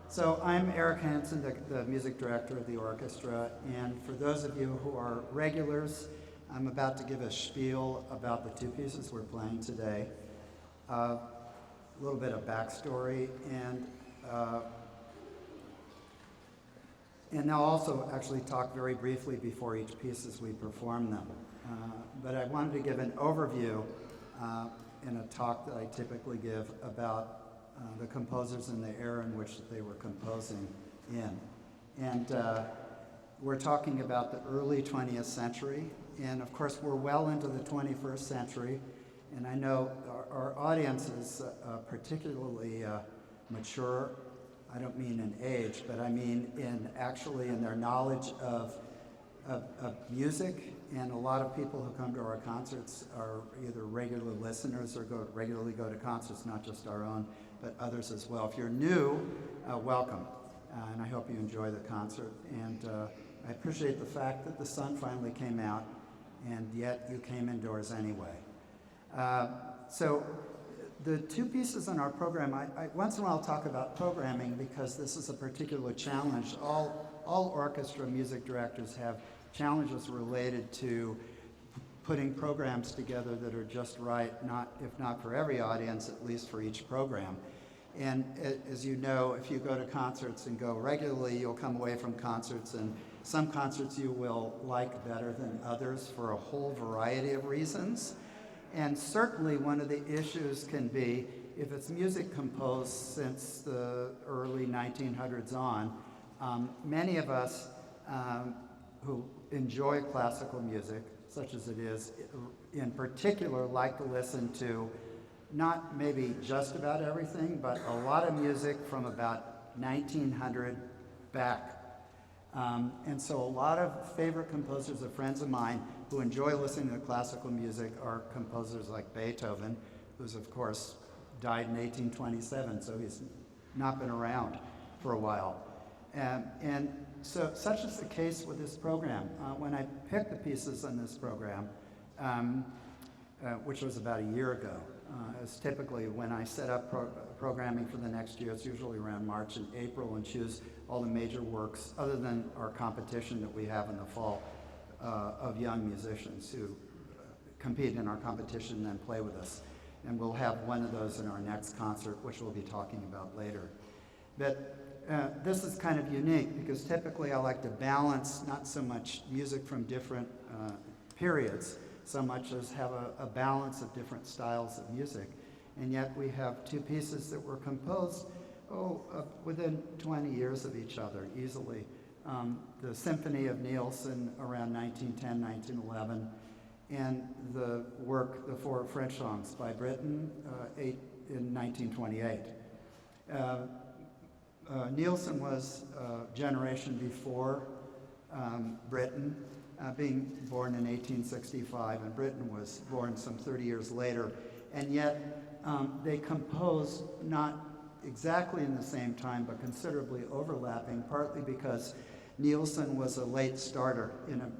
So I'm Eric Hansen, the music director of the orchestra, and for those of you who are regulars, I'm about to give a spiel about the two pieces we're playing today. A little bit of backstory, and I'll also actually talk very briefly before each piece as we perform them. But I wanted to give an overview in a talk that I typically give about the composers and the era in which they were composing in. And we're talking about the early 20th century, and of course we're well into the 21st century, and I know our audience is particularly mature. I don't mean in age, but I mean in their knowledge of music, and a lot of people who come to our concerts are either regular listeners or regularly go to concerts, not just our own, but others as well. If you're new, welcome, and I hope you enjoy the concert. And I appreciate the fact that the sun finally came out, and yet you came indoors anyway. So the two pieces in our program, I once in a while talk about programming because this is a particular challenge. All orchestra music directors have challenges related to putting programs together that are just right, if not for every audience, at least for each program. And as you know, if you go to concerts and go regularly, you'll come away from concerts, and some concerts you will like better than others for a whole variety of reasons. And certainly one of the issues can be if it's music composed since the early 1900s on, many of us who enjoy classical music, such as it is, in particular like to listen to not maybe just about everything, but a lot of music from about 1900 back. And so a lot of favorite composers of friends of mine who enjoy listening to classical music are composers like Beethoven, who's of course died in 1827, so he's not been around for a while. And so such is the case with this program. When I picked the pieces in this program, which was about a year ago, as typically when I set up programming for the next year, it's usually around March and April, and choose all the major works, other than our competition that we have in the fall of young musicians who compete in our competition and then play with us. And we'll have one of those in our next concert, which we'll be talking about later. But this is kind of unique because typically I like to balance not so much music from different periods, so much as have a balance of different styles of music. And yet we have two pieces that were composed within 20 years of each other, easily. The Symphony of Nielsen around 1910, 1911, and the work, the four French songs by Britten in 1928. Nielsen was a generation before Britten, being born in 1865, and Britten was born some 30 years later, and yet they composed not exactly in the same time, but considerably overlapping, partly because Nielsen was a late starter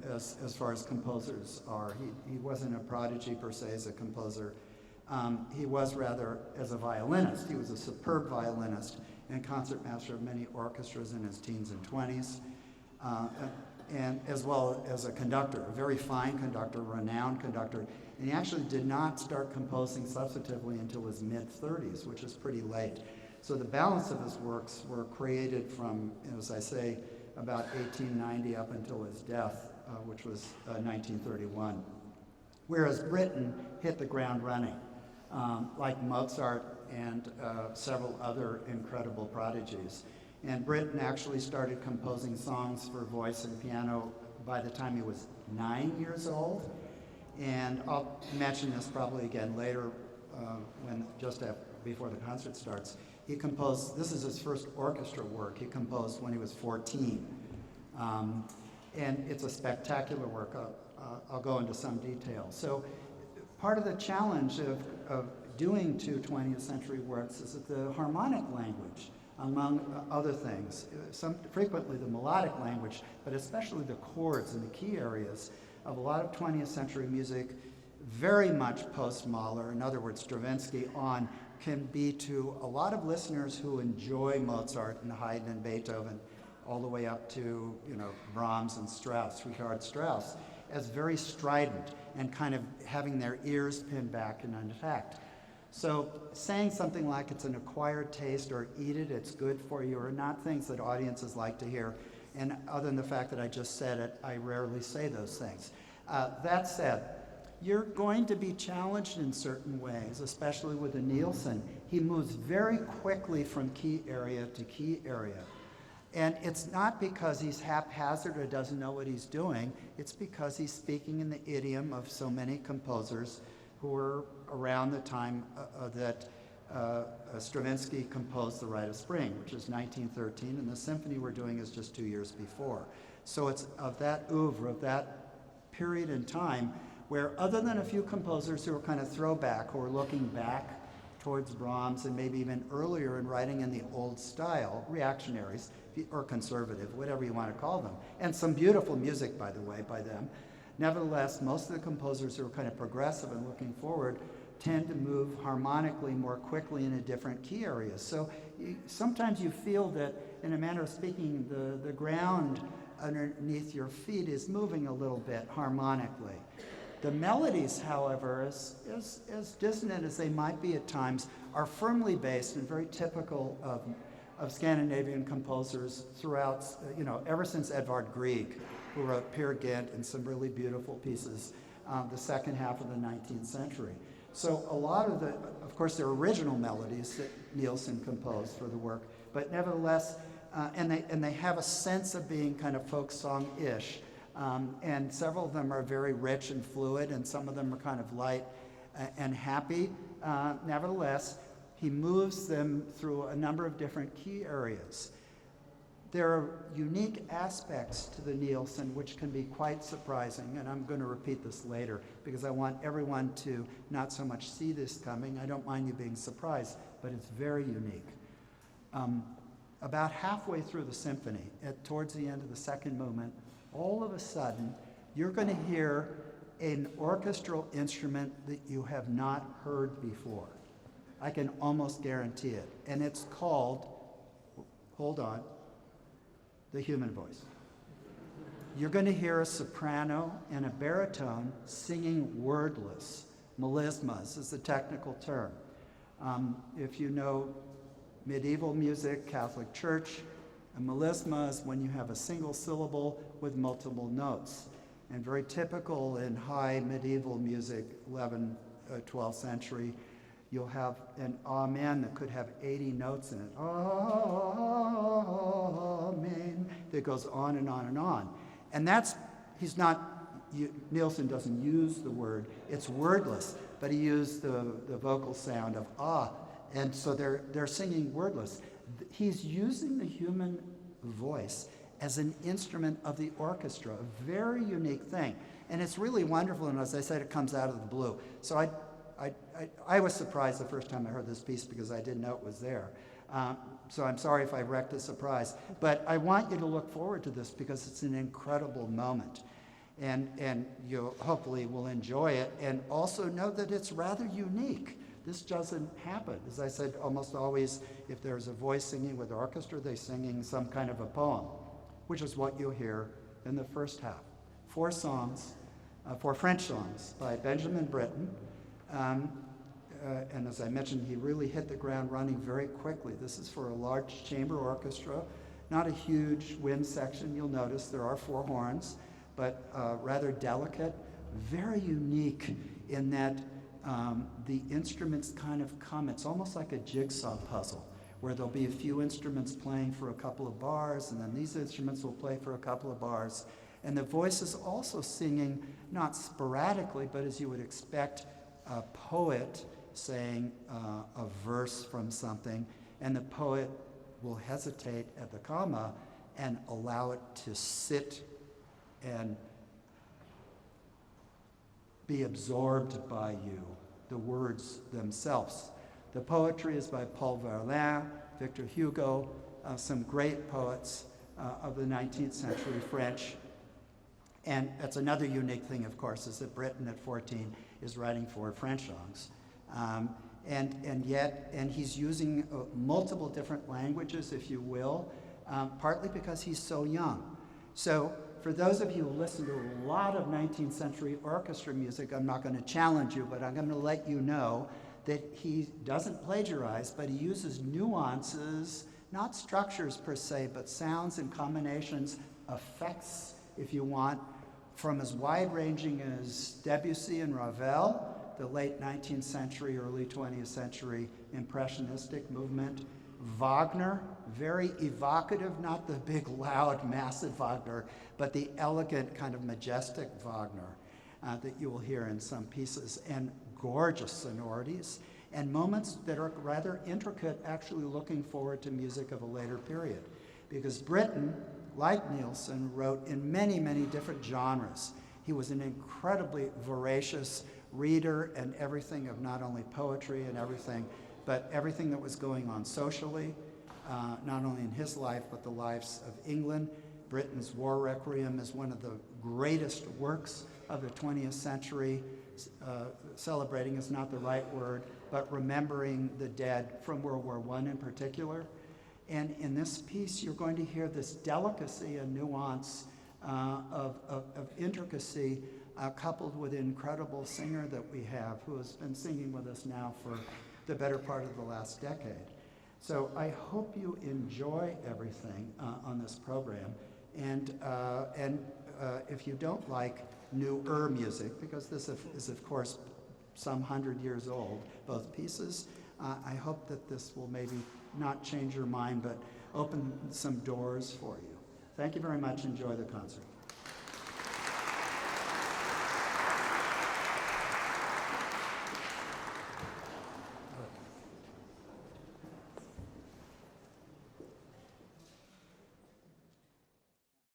as far as composers are. He wasn't a prodigy per se as a composer. He was rather as a violinist. He was a superb violinist and concertmaster of many orchestras in his teens and 20s, and as well as a conductor, a very fine conductor, renowned conductor. And he actually did not start composing substantively until his mid-30s, which is pretty late. So the balance of his works were created from, as I say, about 1890 up until his death, which was 1931. Whereas Britten hit the ground running, like Mozart and several other incredible prodigies. And Britten actually started composing songs for voice and piano by the time he was 9 years old. And I'll mention this probably again later before the concert starts. He composed, this is his first orchestra work, he composed when he was 14. And it's a spectacular work. I'll go into some detail. So part of the challenge of doing two 20th century works is that the harmonic language, among other things, frequently the melodic language, but especially the chords and the key areas of a lot of 20th century music, very much post-Mahler, in other words, Stravinsky on, can be to a lot of listeners who enjoy Mozart and Haydn and Beethoven, all the way up to, Brahms and Strauss, Richard Strauss, as very strident and kind of having their ears pinned back and unattacked. So saying something like it's an acquired taste or eat it, it's good for you, are not things that audiences like to hear. And other than the fact that I just said it, I rarely say those things. That said, you're going to be challenged in certain ways, especially with the Nielsen. He moves very quickly from key area to key area. And it's not because he's haphazard or doesn't know what he's doing. It's because he's speaking in the idiom of so many composers who were around the time that Stravinsky composed The Rite of Spring, which is 1913, and the symphony we're doing is just 2 years before. So it's of that oeuvre, of that period in time, where other than a few composers who were kind of throwback, who were looking back towards Brahms and maybe even earlier in writing in the old style, reactionaries, or conservative, whatever you want to call them, and some beautiful music, by the way, by them. Nevertheless, most of the composers who are kind of progressive and looking forward tend to move harmonically more quickly into different key areas. So sometimes you feel that, in a manner of speaking, the ground underneath your feet is moving a little bit harmonically. The melodies, however, as dissonant as they might be at times, are firmly based and very typical of Scandinavian composers throughout, ever since Edvard Grieg, who wrote Peer Gynt and some really beautiful pieces the second half of the 19th century. So a lot of of course, they're original melodies that Nielsen composed for the work, but nevertheless, and they have a sense of being kind of folk song-ish. And several of them are very rich and fluid, and some of them are kind of light and happy. Nevertheless, he moves them through a number of different key areas. There are unique aspects to the Nielsen which can be quite surprising, and I'm going to repeat this later because I want everyone to not so much see this coming. I don't mind you being surprised, but it's very unique. About halfway through the symphony, towards the end of the second movement, all of a sudden, you're going to hear an orchestral instrument that you have not heard before. I can almost guarantee it. And it's called, hold on, the human voice. You're going to hear a soprano and a baritone singing wordless. Melismas is the technical term. If you know medieval music, Catholic Church, a melisma is when you have a single syllable with multiple notes. And very typical in high medieval music, 11th, 12th century, you'll have an amen that could have 80 notes in it. Amen. That goes on and on and on. And Nielsen doesn't use the word, it's wordless, but he used the vocal sound of ah. And so they're singing wordless. He's using the human voice as an instrument of the orchestra, a very unique thing. And it's really wonderful, and as I said, it comes out of the blue. So I was surprised the first time I heard this piece because I didn't know it was there. So I'm sorry if I wrecked the surprise. But I want you to look forward to this because it's an incredible moment. And you hopefully will enjoy it, and also know that it's rather unique. This doesn't happen. As I said, almost always, if there's a voice singing with orchestra, they're singing some kind of a poem, which is what you'll hear in the first half. 4 French songs by Benjamin Britten. And as I mentioned, he really hit the ground running very quickly. This is for a large chamber orchestra, not a huge wind section. You'll notice there are 4 horns, but rather delicate, very unique in that the instruments kind of come. It's almost like a jigsaw puzzle, where there'll be a few instruments playing for a couple of bars, and then these instruments will play for a couple of bars. And the voice is also singing, not sporadically, but as you would expect a poet saying a verse from something, and the poet will hesitate at the comma and allow it to sit and be absorbed by you, the words themselves. The poetry is by Paul Verlaine, Victor Hugo, some great poets of the 19th century French. And that's another unique thing, of course, is that Britten at 14 is writing 4 French songs. and he's using multiple different languages, if you will, partly because he's so young. So for those of you who listen to a lot of 19th century orchestra music, I'm not going to challenge you, but I'm going to let you know that he doesn't plagiarize, but he uses nuances, not structures per se, but sounds and combinations, effects, if you want, from as wide-ranging as Debussy and Ravel, the late 19th century, early 20th century impressionistic movement. Wagner, very evocative, not the big, loud, massive Wagner, but the elegant, kind of majestic Wagner that you will hear in some pieces, and gorgeous sonorities, and moments that are rather intricate, actually looking forward to music of a later period. Because Britten, like Nielsen, wrote in many, many different genres. He was an incredibly voracious reader and everything of not only poetry and everything, but everything that was going on socially, not only in his life, but the lives of England. Britten's War Requiem is one of the greatest works of the 20th century. Celebrating is not the right word, but remembering the dead from World War I in particular. And in this piece, you're going to hear this delicacy and nuance of intricacy coupled with an incredible singer that we have who has been singing with us now for the better part of the last decade. So I hope you enjoy everything on this program. And if you don't like newer music, because this is of course some 100 years old, both pieces, I hope that this will maybe not change your mind, but open some doors for you. Thank you very much. Enjoy the concert.